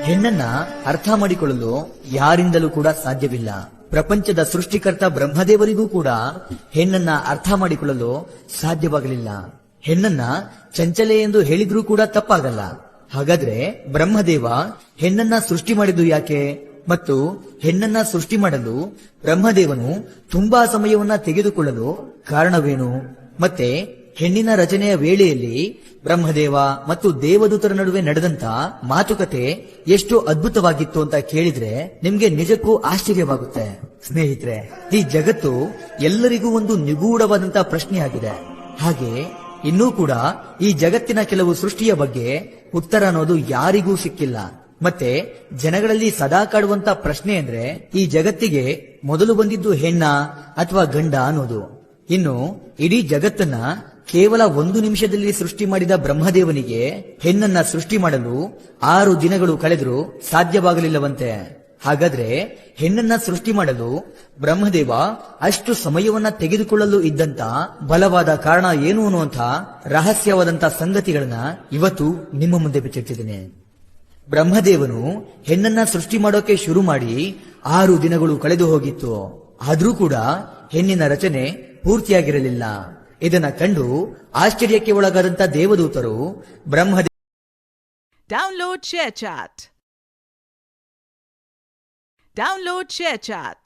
ಹೆಣ್ಣನ್ನ ಅರ್ಥ ಮಾಡಿಕೊಳ್ಳಲು ಯಾರಿಂದಲೂ ಕೂಡ ಸಾಧ್ಯವಿಲ್ಲ. ಪ್ರಪಂಚದ ಸೃಷ್ಟಿಕರ್ತ ಬ್ರಹ್ಮದೇವರಿಗೂ ಕೂಡ ಹೆಣ್ಣನ್ನ ಅರ್ಥ ಮಾಡಿಕೊಳ್ಳಲು ಸಾಧ್ಯವಾಗಲಿಲ್ಲ. ಹೆಣ್ಣನ್ನ ಚಂಚಲೆ ಎಂದು ಹೇಳಿದ್ರೂ ಕೂಡ ತಪ್ಪಾಗಲ್ಲ. ಹಾಗಾದ್ರೆ ಬ್ರಹ್ಮದೇವ ಹೆಣ್ಣನ್ನ ಸೃಷ್ಟಿ ಮಾಡಿದ್ದು ಯಾಕೆ? ಮತ್ತು ಹೆಣ್ಣನ್ನ ಸೃಷ್ಟಿ ಮಾಡಲು ಬ್ರಹ್ಮದೇವನು ತುಂಬಾ ಸಮಯವನ್ನ ತೆಗೆದುಕೊಳ್ಳಲು ಕಾರಣವೇನು? ಮತ್ತೆ ಹೆಣ್ಣಿನ ರಚನೆಯ ವೇಳೆಯಲ್ಲಿ ಬ್ರಹ್ಮದೇವ ಮತ್ತು ದೇವದೂತರ ನಡುವೆ ನಡೆದಂತ ಮಾತುಕತೆ ಎಷ್ಟು ಅದ್ಭುತವಾಗಿತ್ತು ಅಂತ ಕೇಳಿದ್ರೆ ನಿಮ್ಗೆ ನಿಜಕ್ಕೂ ಆಶ್ಚರ್ಯವಾಗುತ್ತೆ. ಸ್ನೇಹಿತರೆ, ಈ ಜಗತ್ತು ಎಲ್ಲರಿಗೂ ಒಂದು ನಿಗೂಢವಾದಂತಹ ಪ್ರಶ್ನೆಯಾಗಿದೆ. ಹಾಗೆ ಇನ್ನೂ ಕೂಡ ಈ ಜಗತ್ತಿನ ಕೆಲವು ಸೃಷ್ಟಿಯ ಬಗ್ಗೆ ಉತ್ತರ ಅನ್ನೋದು ಯಾರಿಗೂ ಸಿಕ್ಕಿಲ್ಲ. ಮತ್ತೆ ಜನಗಳಲ್ಲಿ ಸದಾ ಕಾಡುವಂತ ಪ್ರಶ್ನೆ ಅಂದ್ರೆ ಈ ಜಗತ್ತಿಗೆ ಮೊದಲು ಬಂದಿದ್ದು ಹೆಣ್ಣ ಅಥವಾ ಗಂಡ ಅನ್ನೋದು. ಇನ್ನು ಇಡೀ ಜಗತ್ತನ್ನ ಕೇವಲ 1 ನಿಮಿಷದಲ್ಲಿ ಸೃಷ್ಟಿ ಮಾಡಿದ ಬ್ರಹ್ಮದೇವನಿಗೆ ಹೆಣ್ಣನ್ನ ಸೃಷ್ಟಿ ಮಾಡಲು 6 ದಿನಗಳು ಕಳೆದರೂ ಸಾಧ್ಯವಾಗಲಿಲ್ಲವಂತೆ. ಹಾಗಾದ್ರೆ ಹೆಣ್ಣನ್ನ ಸೃಷ್ಟಿ ಮಾಡಲು ಬ್ರಹ್ಮದೇವ ಅಷ್ಟು ಸಮಯವನ್ನ ತೆಗೆದುಕೊಳ್ಳಲು ಇದ್ದಂತ ಬಲವಾದ ಕಾರಣ ಏನು ಅನ್ನುವಂಥ ರಹಸ್ಯವಾದಂತ ಸಂಗತಿಗಳನ್ನ ಇವತ್ತು ನಿಮ್ಮ ಮುಂದೆ ಬಿಚ್ಚಿಟ್ಟಿದ್ದೇನೆ. ಬ್ರಹ್ಮದೇವನು ಹೆಣ್ಣನ್ನ ಸೃಷ್ಟಿ ಮಾಡೋಕೆ ಶುರು ಮಾಡಿ 6 ದಿನಗಳು ಕಳೆದು ಹೋಗಿತ್ತು. ಆದ್ರೂ ಕೂಡ ಹೆಣ್ಣಿನ ರಚನೆ ಪೂರ್ತಿಯಾಗಿರಲಿಲ್ಲ. ಇದನ್ನ ಕಂಡು ಆಶ್ಚರ್ಯಕ್ಕೆ ಒಳಗಾದಂತ ದೇವದೂತರು ಬ್ರಹ್ಮದೇವ Download ShareChat.